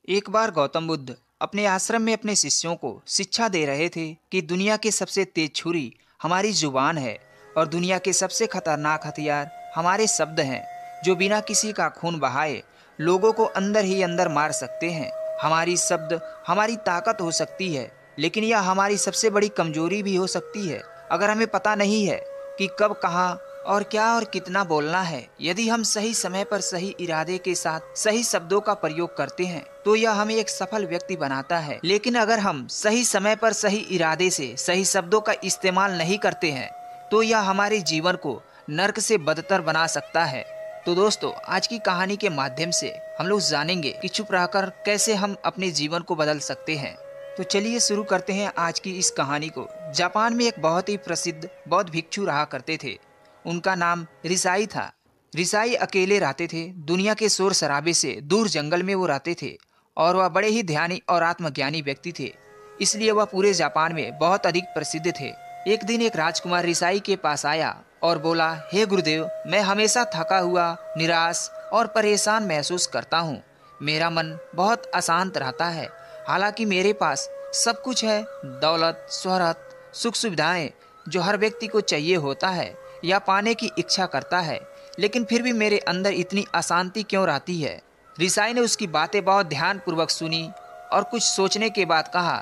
एक बार गौतम बुद्ध अपने आश्रम में अपने शिष्यों को शिक्षा दे रहे थे कि दुनिया की सबसे तेज छुरी हमारी जुबान है और दुनिया के सबसे खतरनाक हथियार हमारे शब्द हैं, जो बिना किसी का खून बहाए लोगों को अंदर ही अंदर मार सकते हैं। हमारी शब्द हमारी ताकत हो सकती है, लेकिन यह हमारी सबसे बड़ी कमजोरी भी हो सकती है अगर हमें पता नहीं है कि कब, कहाँ और क्या और कितना बोलना है। यदि हम सही समय पर सही इरादे के साथ सही शब्दों का प्रयोग करते हैं तो यह हमें एक सफल व्यक्ति बनाता है, लेकिन अगर हम सही समय पर सही इरादे से सही शब्दों का इस्तेमाल नहीं करते हैं तो यह हमारे जीवन को नर्क से बदतर बना सकता है। तो दोस्तों, आज की कहानी के माध्यम से हम लोग जानेंगे कि चुप रहकर कैसे हम अपने जीवन को बदल सकते हैं। तो चलिए शुरू करते हैं आज की इस कहानी को। जापान में एक बहुत ही प्रसिद्ध बौद्ध भिक्षु रहा करते थे। उनका नाम रिसाई था। रिसाई अकेले रहते थे। दुनिया के शोर शराबे से दूर जंगल में वो रहते थे और वह बड़े ही ध्यानी और आत्मज्ञानी व्यक्ति थे, इसलिए वह पूरे जापान में बहुत अधिक प्रसिद्ध थे। एक दिन एक राजकुमार रिसाई के पास आया और बोला, हे गुरुदेव, मैं हमेशा थका हुआ, निराश और परेशान महसूस करता हूँ। मेरा मन बहुत अशांत रहता है। हालांकि मेरे पास सब कुछ है, दौलत, शोहरत, सुख सुविधाएं जो हर व्यक्ति को चाहिए होता है या पाने की इच्छा करता है, लेकिन फिर भी मेरे अंदर इतनी अशांति क्यों रहती है। रिसाई ने उसकी बातें बहुत ध्यान पूर्वक सुनी और कुछ सोचने के बाद कहा,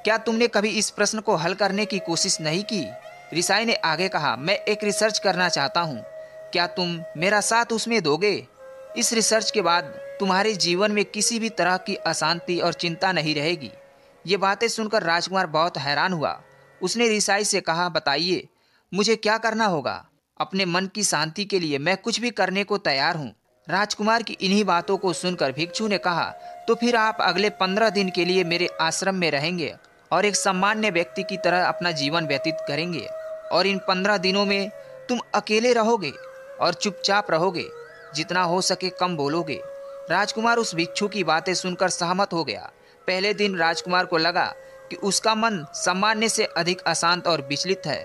क्या तुमने कभी इस प्रश्न को हल करने की कोशिश नहीं की? रिसाई ने आगे कहा, मैं एक रिसर्च करना चाहता हूँ, क्या तुम मेरा साथ उसमें दोगे? इस रिसर्च के बाद तुम्हारे जीवन में किसी भी तरह की अशांति और चिंता नहीं रहेगी। ये बातें सुनकर राजकुमार बहुत हैरान हुआ। उसने रिसाई से कहा, बताइए, मुझे क्या करना होगा? अपने मन की शांति के लिए मैं कुछ भी करने को तैयार हूँ। राजकुमार की इन्हीं बातों को सुनकर भिक्षु ने कहा, तो फिर आप अगले 15 दिन के लिए मेरे आश्रम में रहेंगे और एक सामान्य व्यक्ति की तरह अपना जीवन व्यतीत करेंगे। और इन 15 दिनों में तुम अकेले रहोगे और चुपचाप रहोगे, जितना हो सके कम बोलोगे। राजकुमार उस भिक्षु की बातें सुनकर सहमत हो गया। पहले दिन राजकुमार को लगा कि उसका मन सामान्य से अधिक अशांत और विचलित है।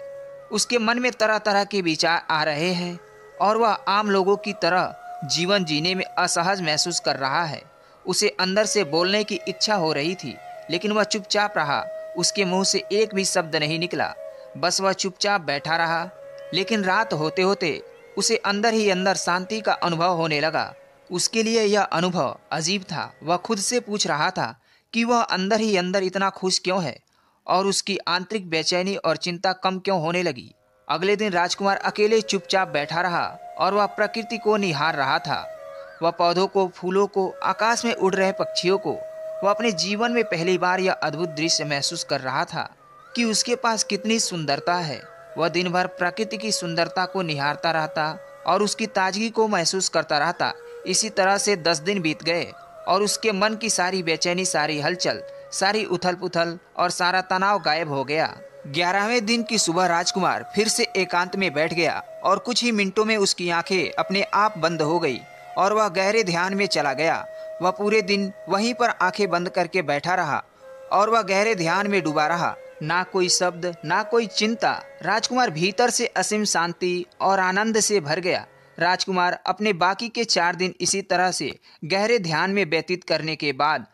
उसके मन में तरह तरह के विचार आ रहे हैं और वह आम लोगों की तरह जीवन जीने में असहज महसूस कर रहा है। उसे अंदर से बोलने की इच्छा हो रही थी, लेकिन वह चुपचाप रहा। उसके मुंह से एक भी शब्द नहीं निकला, बस वह चुपचाप बैठा रहा। लेकिन रात होते होते उसे अंदर ही अंदर शांति का अनुभव होने लगा। उसके लिए यह अनुभव अजीब था। वह खुद से पूछ रहा था कि वह अंदर ही अंदर इतना खुश क्यों है और उसकी आंतरिक बेचैनी और चिंता कम क्यों होने लगी। अगले दिन राजकुमार अकेले चुपचाप बैठा रहा और वह प्रकृति को निहार रहा था। वह पौधों को, फूलों को, आकाश में उड़ रहे पक्षियों को। वह अपने जीवन में पहली बार यह अद्भुत दृश्य महसूस कर रहा था कि उसके पास कितनी सुंदरता है। वह दिन भर प्रकृति की सुंदरता को निहारता रहता और उसकी ताजगी को महसूस करता रहता। इसी तरह से 10 दिन बीत गए और उसके मन की सारी बेचैनी, सारी हलचल, सारी उथल पुथल और सारा तनाव गायब हो गया। 11वें दिन की सुबह राजकुमार फिर से एकांत में बैठ गया और कुछ ही मिनटों में उसकी आंखें अपने आप बंद हो गई और वह गहरे ध्यान में चला गया। वह पूरे दिन वहीं पर आंखें बंद करके बैठा रहा और वह गहरे ध्यान में डूबा रहा। ना कोई शब्द, ना कोई चिंता। राजकुमार भीतर से असीम शांति और आनंद से भर गया। राजकुमार अपने बाकी के 4 दिन इसी तरह से गहरे ध्यान में व्यतीत करने के बाद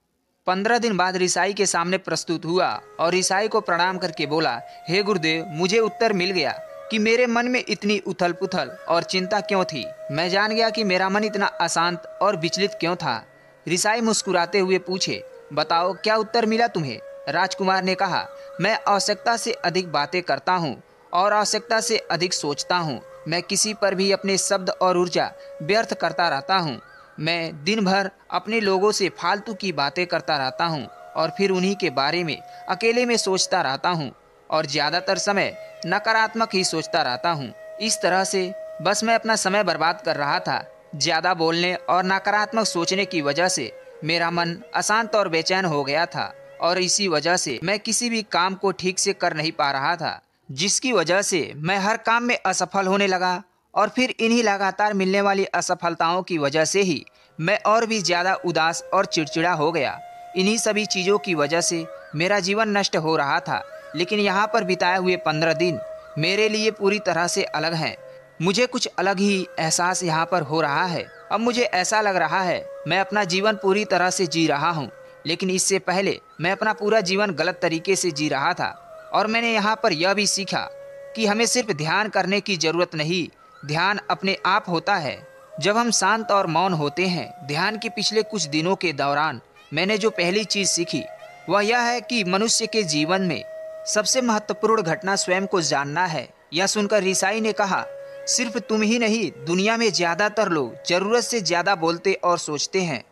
15 दिन बाद रिसाई के सामने प्रस्तुत हुआ और रिसाई को प्रणाम करके बोला, हे गुरुदेव, मुझे उत्तर मिल गया कि मेरे मन में इतनी उथल पुथल और चिंता क्यों थी। मैं जान गया कि मेरा मन इतना अशांत और विचलित क्यों था। रिसाई मुस्कुराते हुए पूछे, बताओ, क्या उत्तर मिला तुम्हें? राजकुमार ने कहा, मैं आवश्यकता से अधिक बातें करता हूँ और आवश्यकता से अधिक सोचता हूँ। मैं किसी पर भी अपने शब्द और ऊर्जा व्यर्थ करता रहता हूँ। मैं दिन भर अपने लोगों से फालतू की बातें करता रहता हूँ और फिर उन्हीं के बारे में अकेले में सोचता रहता हूँ और ज़्यादातर समय नकारात्मक ही सोचता रहता हूँ। इस तरह से बस मैं अपना समय बर्बाद कर रहा था। ज़्यादा बोलने और नकारात्मक सोचने की वजह से मेरा मन अशांत और बेचैन हो गया था और इसी वजह से मैं किसी भी काम को ठीक से कर नहीं पा रहा था, जिसकी वजह से मैं हर काम में असफल होने लगा। और फिर इन्हीं लगातार मिलने वाली असफलताओं की वजह से ही मैं और भी ज़्यादा उदास और चिड़चिड़ा हो गया। इन्हीं सभी चीज़ों की वजह से मेरा जीवन नष्ट हो रहा था। लेकिन यहाँ पर बिताए हुए 15 दिन मेरे लिए पूरी तरह से अलग हैं। मुझे कुछ अलग ही एहसास यहाँ पर हो रहा है। अब मुझे ऐसा लग रहा है मैं अपना जीवन पूरी तरह से जी रहा हूँ। लेकिन इससे पहले मैं अपना पूरा जीवन गलत तरीके से जी रहा था। और मैंने यहाँ पर यह भी सीखा कि हमें सिर्फ ध्यान करने की जरूरत नहीं, ध्यान अपने आप होता है जब हम शांत और मौन होते हैं। ध्यान के पिछले कुछ दिनों के दौरान मैंने जो पहली चीज सीखी वह यह है कि मनुष्य के जीवन में सबसे महत्वपूर्ण घटना स्वयं को जानना है। यह सुनकर रीसाई ने कहा, सिर्फ तुम ही नहीं, दुनिया में ज्यादातर लोग जरूरत से ज्यादा बोलते और सोचते हैं।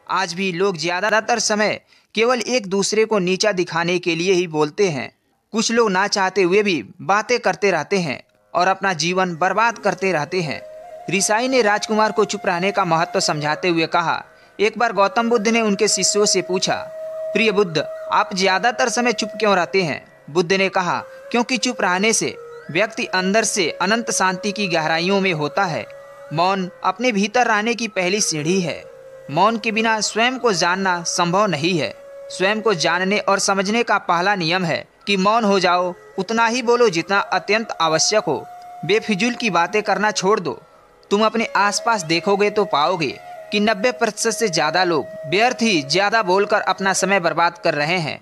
आज भी लोग ज्यादातर समय केवल एक दूसरे को नीचा दिखाने के लिए ही बोलते हैं। कुछ लोग ना चाहते हुए भी बातें करते रहते हैं और अपना जीवन बर्बाद करते रहते हैं। ऋषाई ने राजकुमार को चुप रहने का महत्व समझाते हुए कहा, एक बार गौतम बुद्ध ने उनके शिष्यों से पूछा, प्रिय बुद्ध, आप ज्यादातर समय चुप क्यों रहते हैं? बुद्ध ने कहा, क्योंकि चुप रहने से व्यक्ति अंदर से अनंत शांति की गहराइयों में होता है। मौन अपने भीतर रहने की पहली सीढ़ी है। मौन के बिना स्वयं को जानना संभव नहीं है। स्वयं को जानने और समझने का पहला नियम है कि मौन हो जाओ, उतना ही बोलो जितना अत्यंत आवश्यक हो। बेफिजूल की बातें करना छोड़ दो। तुम अपने आसपास देखोगे तो पाओगे कि 90% से ज्यादा लोग व्यर्थ ही ज्यादा बोलकर अपना समय बर्बाद कर रहे हैं।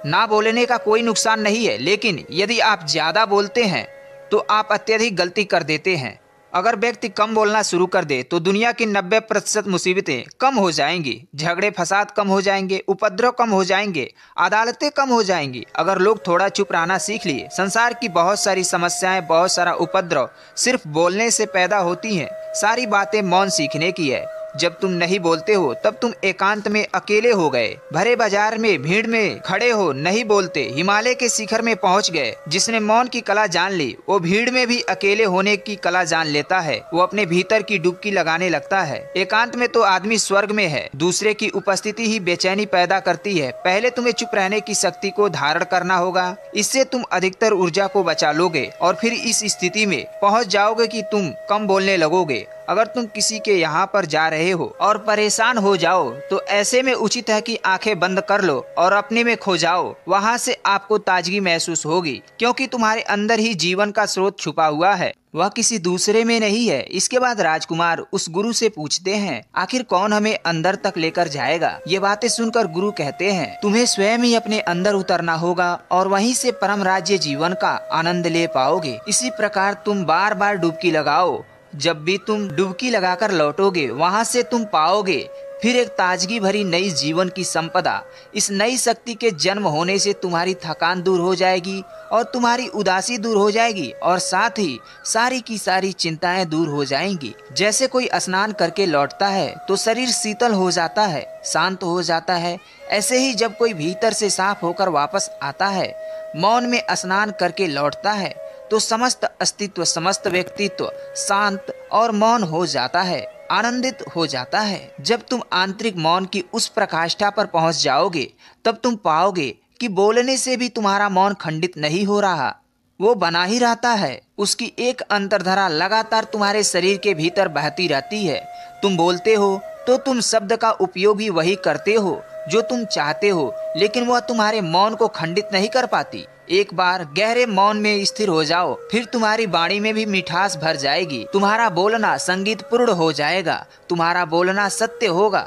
ना बोलने का कोई नुकसान नहीं है, लेकिन यदि आप ज्यादा बोलते हैं तो आप अत्यधिक गलती कर देते हैं। अगर व्यक्ति कम बोलना शुरू कर दे तो दुनिया की 90% मुसीबतें कम हो जाएंगी, झगड़े फसाद कम हो जाएंगे, उपद्रव कम हो जाएंगे, अदालतें कम हो जाएंगी। अगर लोग थोड़ा चुप रहना सीख लिए, संसार की बहुत सारी समस्याएं, बहुत सारा उपद्रव सिर्फ बोलने से पैदा होती हैं। सारी बातें मौन सीखने की है। जब तुम नहीं बोलते हो तब तुम एकांत में अकेले हो गए, भरे बाजार में भीड़ में खड़े हो, नहीं बोलते, हिमालय के शिखर में पहुंच गए। जिसने मौन की कला जान ली वो भीड़ में भी अकेले होने की कला जान लेता है। वो अपने भीतर की डुबकी लगाने लगता है। एकांत में तो आदमी स्वर्ग में है। दूसरे की उपस्थिति ही बेचैनी पैदा करती है। पहले तुम्हें चुप रहने की शक्ति को धारण करना होगा, इससे तुम अधिकतर ऊर्जा को बचा लोगे और फिर इस स्थिति में पहुंच जाओगे कि तुम कम बोलने लगोगे। अगर तुम किसी के यहाँ पर जा रहे हो और परेशान हो जाओ तो ऐसे में उचित है कि आंखें बंद कर लो और अपने में खो जाओ। वहाँ से आपको ताजगी महसूस होगी, क्योंकि तुम्हारे अंदर ही जीवन का स्रोत छुपा हुआ है, वह किसी दूसरे में नहीं है। इसके बाद राजकुमार उस गुरु से पूछते हैं, आखिर कौन हमें अंदर तक लेकर जाएगा? ये बातें सुनकर गुरु कहते हैं, तुम्हें स्वयं ही अपने अंदर उतरना होगा और वहीं से परम राज्य जीवन का आनंद ले पाओगे। इसी प्रकार तुम बार बार डुबकी लगाओ। जब भी तुम डुबकी लगाकर लौटोगे वहां से तुम पाओगे फिर एक ताजगी भरी नई जीवन की संपदा। इस नई शक्ति के जन्म होने से तुम्हारी थकान दूर हो जाएगी और तुम्हारी उदासी दूर हो जाएगी और साथ ही सारी की सारी चिंताएं दूर हो जाएंगी। जैसे कोई स्नान करके लौटता है तो शरीर शीतल हो जाता है, शांत हो जाता है। ऐसे ही जब कोई भीतर से साफ होकर वापस आता है, मौन में स्नान करके लौटता है, तो समस्त अस्तित्व, समस्त व्यक्तित्व शांत और मौन हो जाता है, आनंदित हो जाता है। जब तुम आंतरिक मौन की उस प्रकाष्ठा पर पहुंच जाओगे तब तुम पाओगे कि बोलने से भी तुम्हारा मौन खंडित नहीं हो रहा, वो बना ही रहता है। उसकी एक अंतर्धारा लगातार तुम्हारे शरीर के भीतर बहती रहती है। तुम बोलते हो तो तुम शब्द का उपयोग भी वही करते हो जो तुम चाहते हो, लेकिन वह तुम्हारे मौन को खंडित नहीं कर पाती। एक बार गहरे मौन में स्थिर हो जाओ, फिर तुम्हारी वाणी में भी मिठास भर जाएगी। तुम्हारा बोलना संगीत पूर्ण हो जाएगा, तुम्हारा बोलना सत्य होगा।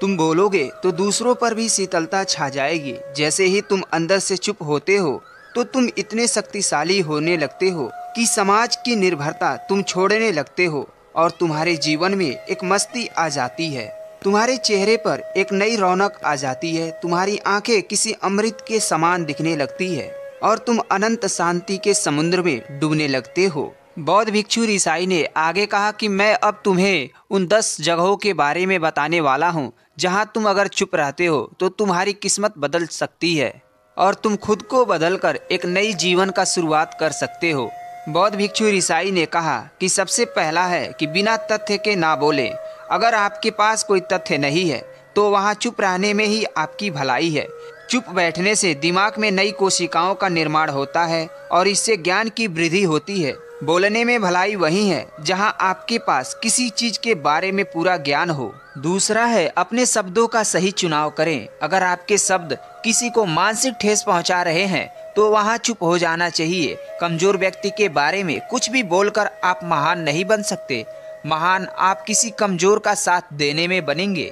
तुम बोलोगे तो दूसरों पर भी शीतलता छा जाएगी। जैसे ही तुम अंदर से चुप होते हो तो तुम इतने शक्तिशाली होने लगते हो कि समाज की निर्भरता तुम छोड़ने लगते हो और तुम्हारे जीवन में एक मस्ती आ जाती है। तुम्हारे चेहरे पर एक नई रौनक आ जाती है। तुम्हारी आंखें किसी अमृत के समान दिखने लगती है और तुम अनंत शांति के समुद्र में डूबने लगते हो। बौद्ध भिक्षु ऋषाई ने आगे कहा कि मैं अब तुम्हें उन 10 जगहों के बारे में बताने वाला हूँ जहाँ तुम अगर चुप रहते हो तो तुम्हारी किस्मत बदल सकती है और तुम खुद को बदलकर एक नई जीवन का शुरुआत कर सकते हो। बौद्ध भिक्षु ऋषाई ने कहा कि सबसे पहला है कि बिना तथ्य के ना बोले। अगर आपके पास कोई तथ्य नहीं है तो वहाँ चुप रहने में ही आपकी भलाई है। चुप बैठने से दिमाग में नई कोशिकाओं का निर्माण होता है और इससे ज्ञान की वृद्धि होती है। बोलने में भलाई वही है जहाँ आपके पास किसी चीज के बारे में पूरा ज्ञान हो। दूसरा है अपने शब्दों का सही चुनाव करें। अगर आपके शब्द किसी को मानसिक ठेस पहुँचा रहे हैं तो वहाँ चुप हो जाना चाहिए। कमजोर व्यक्ति के बारे में कुछ भी बोलकर आप महान नहीं बन सकते। महान आप किसी कमजोर का साथ देने में बनेंगे।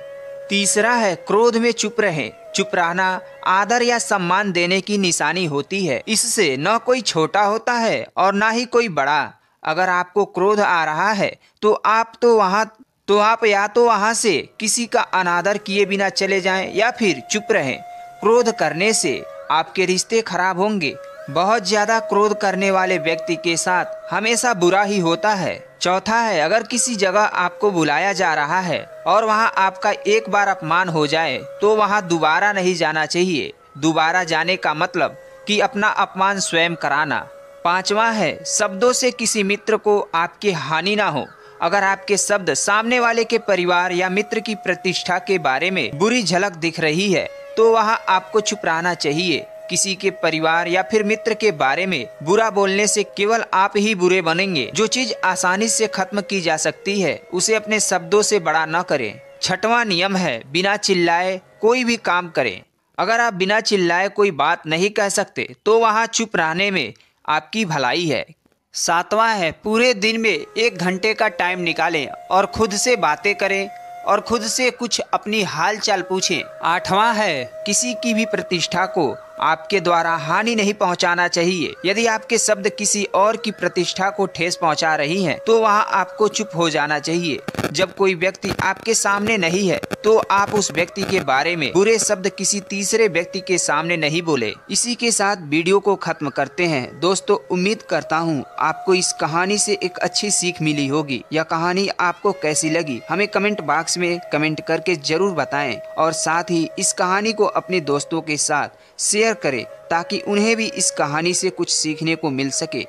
तीसरा है क्रोध में चुप रहे। चुप रहना आदर या सम्मान देने की निशानी होती है। इससे न कोई छोटा होता है और न ही कोई बड़ा। अगर आपको क्रोध आ रहा है तो आप या तो वहां से किसी का अनादर किए बिना चले जाएं या फिर चुप रहें। क्रोध करने से आपके रिश्ते खराब होंगे। बहुत ज्यादा क्रोध करने वाले व्यक्ति के साथ हमेशा बुरा ही होता है। चौथा है, अगर किसी जगह आपको बुलाया जा रहा है और वहां आपका एक बार अपमान हो जाए तो वहां दोबारा नहीं जाना चाहिए। दोबारा जाने का मतलब कि अपना अपमान स्वयं कराना। पांचवा है, शब्दों से किसी मित्र को आपकी हानि ना हो। अगर आपके शब्द सामने वाले के परिवार या मित्र की प्रतिष्ठा के बारे में बुरी झलक दिख रही है तो वहां आपको चुप रहना चाहिए। किसी के परिवार या फिर मित्र के बारे में बुरा बोलने से केवल आप ही बुरे बनेंगे। जो चीज आसानी से खत्म की जा सकती है उसे अपने शब्दों से बड़ा न करें। छठवां नियम है, बिना चिल्लाए कोई भी काम करें। अगर आप बिना चिल्लाए कोई बात नहीं कह सकते तो वहां चुप रहने में आपकी भलाई है। सातवां है, पूरे दिन में 1 घंटे का टाइम निकालें और खुद से बातें करें और खुद से कुछ अपनी हाल चाल पूछें। आठवां है, किसी की भी प्रतिष्ठा को आपके द्वारा हानि नहीं पहुंचाना चाहिए। यदि आपके शब्द किसी और की प्रतिष्ठा को ठेस पहुंचा रही हैं, तो वहां आपको चुप हो जाना चाहिए। जब कोई व्यक्ति आपके सामने नहीं है तो आप उस व्यक्ति के बारे में बुरे शब्द किसी तीसरे व्यक्ति के सामने नहीं बोले। इसी के साथ वीडियो को खत्म करते हैं। दोस्तों, उम्मीद करता हूँ आपको इस कहानी से एक अच्छी सीख मिली होगी। यह कहानी आपको कैसी लगी हमें कमेंट बॉक्स में कमेंट करके जरूर बताएं और साथ ही इस कहानी को अपने दोस्तों के साथ शेयर करें ताकि उन्हें भी इस कहानी से कुछ सीखने को मिल सके।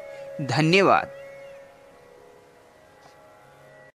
धन्यवाद।